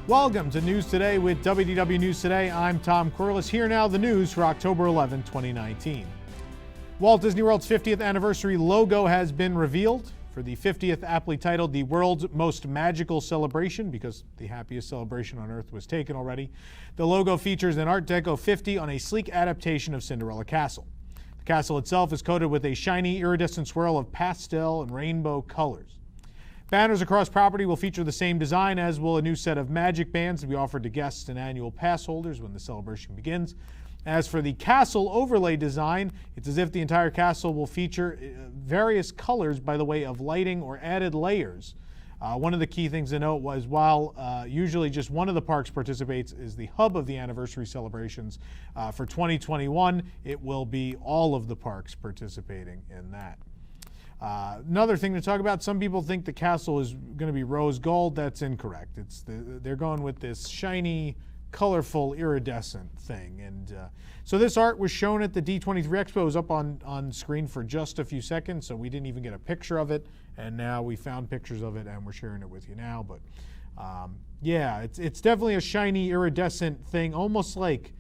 Welcome to News Today with WDW News Today. I'm Tom Corliss. Here now the news for October 11, 2019. Walt Disney World's 50th anniversary logo has been revealed. For the 50th, aptly titled the world's most magical celebration, because the happiest celebration on Earth was taken already. The logo features an Art Deco 50 on a sleek adaptation of Cinderella Castle. The castle itself is coated with a shiny, iridescent swirl of pastel and rainbow colors. Banners across property will feature the same design, as will a new set of magic bands to be offered to guests and annual pass holders when the celebration begins. As for the castle overlay design, it's as if the entire castle will feature various colors by the way of lighting or added layers. One of the key things to note was while usually just one of the parks participates is the hub of the anniversary celebrations, for 2021 it will be all of the parks participating in that. Another thing to talk about, some people think the castle is going to be rose gold. That's incorrect. They're going with this shiny, colorful, iridescent thing. And so this art was shown at the D23 Expo. It was up on screen for just a few seconds, so we didn't even get a picture of it. And now we found pictures of it, and we're sharing it with you now. But yeah, it's definitely a shiny, iridescent thing, almost like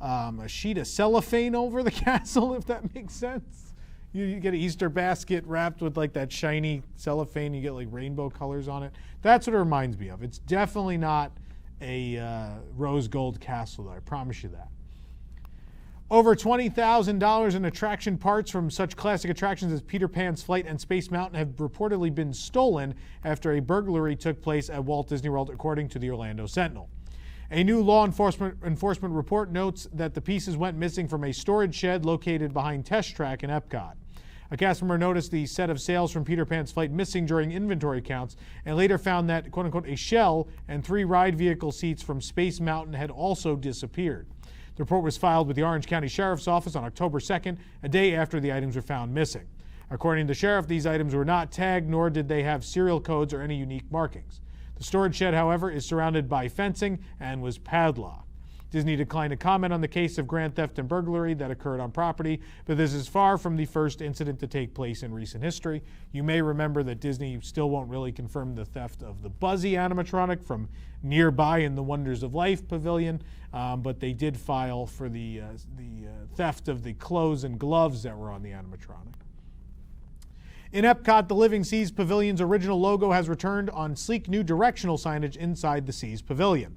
a sheet of cellophane over the castle, if that makes sense. You get an Easter basket wrapped with like that shiny cellophane. You get like rainbow colors on it. That's what it reminds me of. It's definitely not a rose gold castle, though. I promise you that. Over $20,000 in attraction parts from such classic attractions as Peter Pan's Flight and Space Mountain have reportedly been stolen after a burglary took place at Walt Disney World, according to the Orlando Sentinel. A new law enforcement report notes that the pieces went missing from a storage shed located behind Test Track in Epcot. A cast member noticed the set of sails from Peter Pan's Flight missing during inventory counts and later found that, quote-unquote, a shell and 3 ride vehicle seats from Space Mountain had also disappeared. The report was filed with the Orange County Sheriff's Office on October 2nd, a day after the items were found missing. According to the sheriff, these items were not tagged, nor did they have serial codes or any unique markings. The storage shed, however, is surrounded by fencing and was padlocked. Disney declined to comment on the case of grand theft and burglary that occurred on property, but this is far from the first incident to take place in recent history. You may remember that Disney still won't really confirm the theft of the Buzzy animatronic from nearby in the Wonders of Life pavilion, but they did file for the theft of the clothes and gloves that were on the animatronic. In Epcot, the Living Seas Pavilion's original logo has returned on sleek new directional signage inside the Seas Pavilion.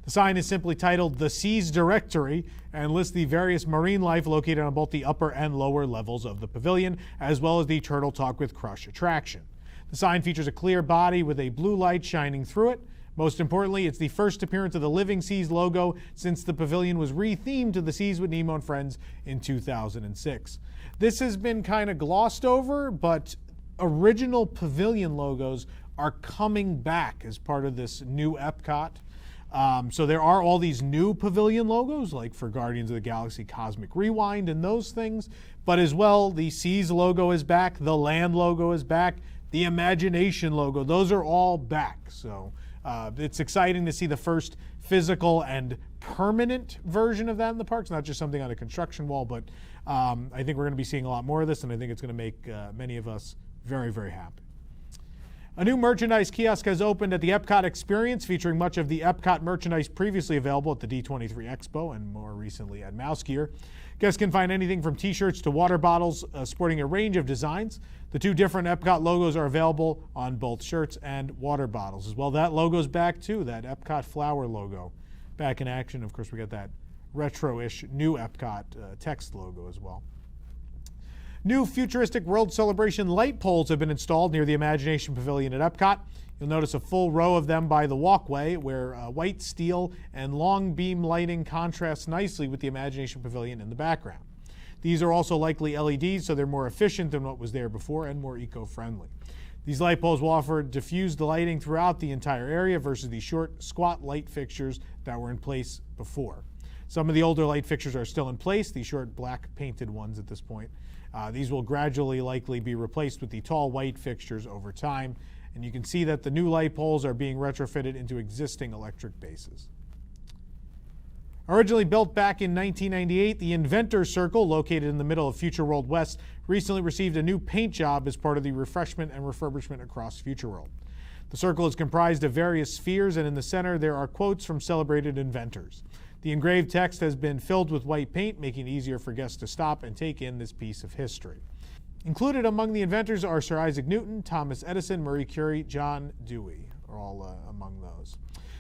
The sign is simply titled The Seas Directory and lists the various marine life located on both the upper and lower levels of the pavilion, as well as the Turtle Talk with Crush attraction. The sign features a clear body with a blue light shining through it. Most importantly, it's the first appearance of the Living Seas logo since the pavilion was re-themed to the Seas with Nemo and Friends in 2006. This has been kind of glossed over, but original pavilion logos are coming back as part of this new Epcot. So there are all these new pavilion logos, like for Guardians of the Galaxy Cosmic Rewind and those things. But as well, the Seas logo is back, the Land logo is back, the Imagination logo. Those are all back. So it's exciting to see the first physical and permanent version of that in the parks, not just something on a construction wall. But I think we're going to be seeing a lot more of this, and I think it's going to make many of us very, very happy. A new merchandise kiosk has opened at the Epcot Experience, featuring much of the Epcot merchandise previously available at the D23 Expo and more recently at Mouse Gear. Guests can find anything from t-shirts to water bottles, sporting a range of designs. The 2 different Epcot logos are available on both shirts and water bottles as well. That logo's back too, that Epcot flower logo back in action. Of course, we got that retro-ish new Epcot text logo as well. New futuristic World Celebration light poles have been installed near the Imagination Pavilion at Epcot. You'll notice a full row of them by the walkway, where white steel and long beam lighting contrasts nicely with the Imagination Pavilion in the background. These are also likely LEDs, so they're more efficient than what was there before and more eco-friendly. These light poles will offer diffused lighting throughout the entire area versus the short, squat light fixtures that were in place before. Some of the older light fixtures are still in place, the short black painted ones at this point. These will gradually likely be replaced with the tall white fixtures over time, and you can see that the new light poles are being retrofitted into existing electric bases. Originally built back in 1998, the Inventor Circle, located in the middle of Future World West, recently received a new paint job as part of the refreshment and refurbishment across Future World. The circle is comprised of various spheres, and in the center there are quotes from celebrated inventors. The engraved text has been filled with white paint, making it easier for guests to stop and take in this piece of history. Included among the inventors are Sir Isaac Newton, Thomas Edison, Marie Curie, John Dewey are all among those.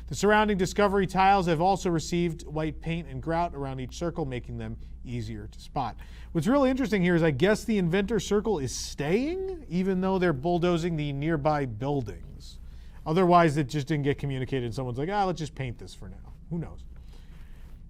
The surrounding discovery tiles have also received white paint and grout around each circle, making them easier to spot. What's really interesting here is I guess the Inventor Circle is staying, even though they're bulldozing the nearby buildings. Otherwise, it just didn't get communicated. Someone's like, let's just paint this for now. Who knows?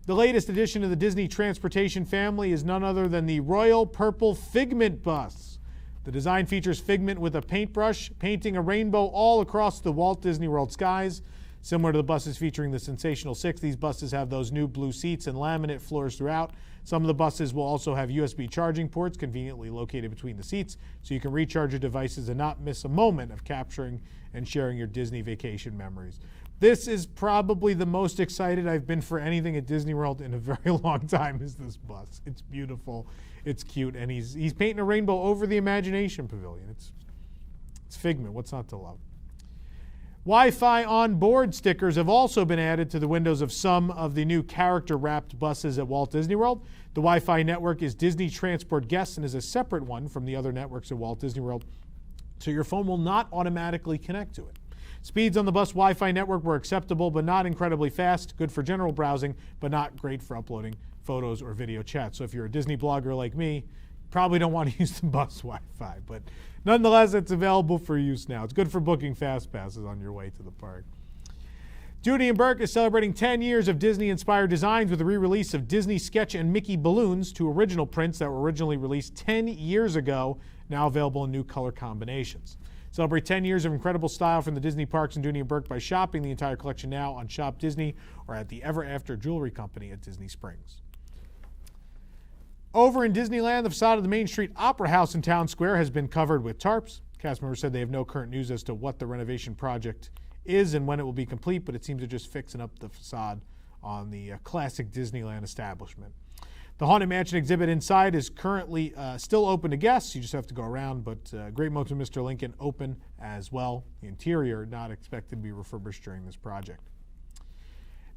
The latest addition to the Disney transportation family is none other than the Royal Purple Figment Bus. The design features Figment with a paintbrush, painting a rainbow all across the Walt Disney World skies. Similar to the buses featuring the Sensational Six, these buses have those new blue seats and laminate floors throughout. Some of the buses will also have USB charging ports conveniently located between the seats, so you can recharge your devices and not miss a moment of capturing and sharing your Disney vacation memories. This is probably the most excited I've been for anything at Disney World in a very long time is this bus. It's beautiful, it's cute, and he's painting a rainbow over the Imagination Pavilion. It's Figment, what's not to love? Wi-Fi on board stickers have also been added to the windows of some of the new character-wrapped buses at Walt Disney World. The Wi-Fi network is Disney Transport Guests and is a separate one from the other networks at Walt Disney World, so your phone will not automatically connect to it. Speeds on the bus Wi-Fi network were acceptable but not incredibly fast, good for general browsing, but not great for uploading photos or video chat. So if you're a Disney blogger like me, probably don't want to use the bus Wi-Fi, but nonetheless, it's available for use now. It's good for booking fast passes on your way to the park. Judi and Burke is celebrating 10 years of Disney-inspired designs with a re-release of Disney Sketch and Mickey balloons, two original prints that were originally released 10 years ago, now available in new color combinations. Celebrate 10 years of incredible style from the Disney parks and Judi and Burke by shopping the entire collection now on Shop Disney or at the Ever After Jewelry Company at Disney Springs. Over in Disneyland, the facade of the Main Street Opera House in Town Square has been covered with tarps. Cast members said they have no current news as to what the renovation project is and when it will be complete, but it seems they're just fixing up the facade on the classic Disneyland establishment. The Haunted Mansion exhibit inside is currently still open to guests. You just have to go around, but Great Moat with Mr. Lincoln open as well. The interior not expected to be refurbished during this project.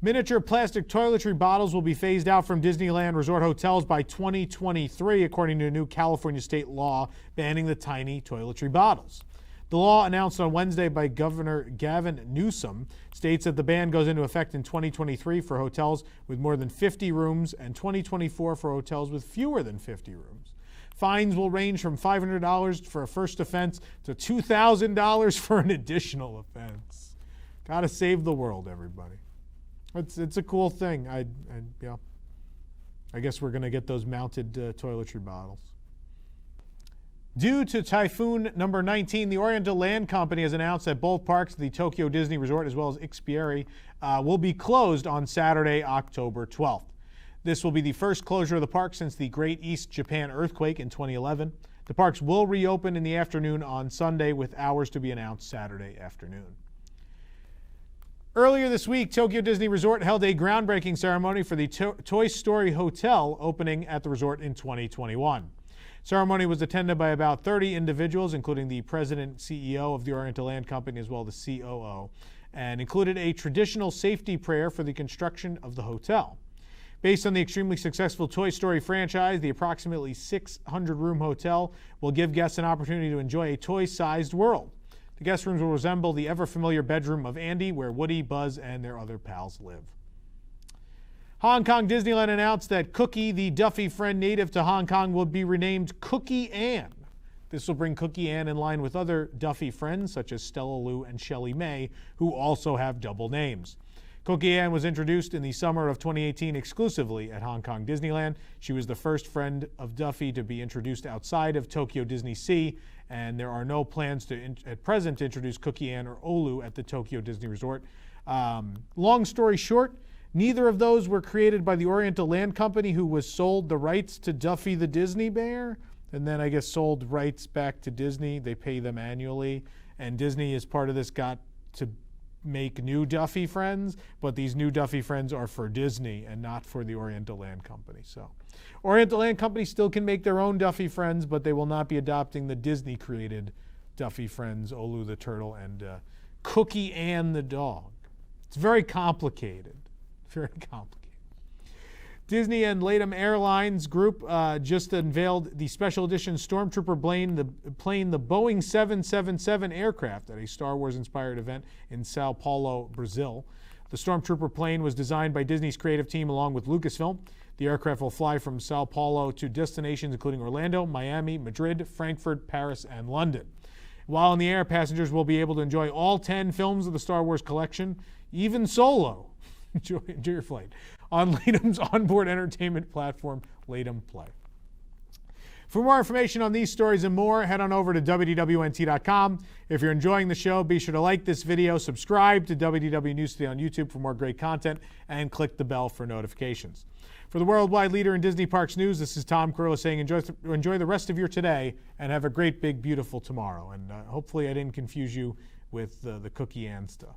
Miniature plastic toiletry bottles will be phased out from Disneyland Resort hotels by 2023, according to a new California state law banning the tiny toiletry bottles. The law, announced on Wednesday by Governor Gavin Newsom, states that the ban goes into effect in 2023 for hotels with more than 50 rooms and 2024 for hotels with fewer than 50 rooms. Fines will range from $500 for a first offense to $2,000 for an additional offense. Gotta save the world, everybody. It's a cool thing. I guess we're going to get those mounted toiletry bottles. Due to Typhoon number 19, the Oriental Land Company has announced that both parks, the Tokyo Disney Resort as well as Ikspiari, will be closed on Saturday, October 12th. This will be the first closure of the park since the Great East Japan earthquake in 2011. The parks will reopen in the afternoon on Sunday with hours to be announced Saturday afternoon. Earlier this week, Tokyo Disney Resort held a groundbreaking ceremony for the Toy Story Hotel opening at the resort in 2021. Ceremony was attended by about 30 individuals, including the president and CEO of the Oriental Land Company as well as the COO, and included a traditional safety prayer for the construction of the hotel. Based on the extremely successful Toy Story franchise, the approximately 600-room hotel will give guests an opportunity to enjoy a toy-sized world. The guest rooms will resemble the ever-familiar bedroom of Andy, where Woody, Buzz, and their other pals live. Hong Kong Disneyland announced that Cookie, the Duffy friend native to Hong Kong, will be renamed Cookie Ann. This will bring Cookie Ann in line with other Duffy friends, such as Stella Lou and Shelley May, who also have double names. Cookie Ann was introduced in the summer of 2018 exclusively at Hong Kong Disneyland. She was the first friend of Duffy to be introduced outside of Tokyo Disney Sea, and there are no plans at present to introduce Cookie Ann or Olu at the Tokyo Disney Resort. Long story short, neither of those were created by the Oriental Land Company, who was sold the rights to Duffy the Disney Bear, and then I guess sold rights back to Disney. They pay them annually, and Disney, as part of this, got to make new Duffy friends, but these new Duffy friends are for Disney and not for the Oriental Land Company. So Oriental Land Company still can make their own Duffy friends, but they will not be adopting the Disney-created Duffy friends, Olu the turtle and Cookie and the dog. It's very complicated. Very complicated. Disney and LATAM Airlines Group just unveiled the special edition Stormtrooper plane, the Boeing 777 aircraft, at a Star Wars-inspired event in Sao Paulo, Brazil. The Stormtrooper plane was designed by Disney's creative team along with Lucasfilm. The aircraft will fly from Sao Paulo to destinations including Orlando, Miami, Madrid, Frankfurt, Paris, and London. While in the air, passengers will be able to enjoy all 10 films of the Star Wars collection, even Solo. Enjoy your flight on LATAM's onboard entertainment platform, LATAM Play. For more information on these stories and more, head on over to wdwnt.com. If you're enjoying the show, be sure to like this video, subscribe to WDW News Today on YouTube for more great content, and click the bell for notifications. For the worldwide leader in Disney Parks news, this is Tom Corley saying enjoy the rest of your today and have a great, big, beautiful tomorrow. And hopefully I didn't confuse you with the cookie and stuff.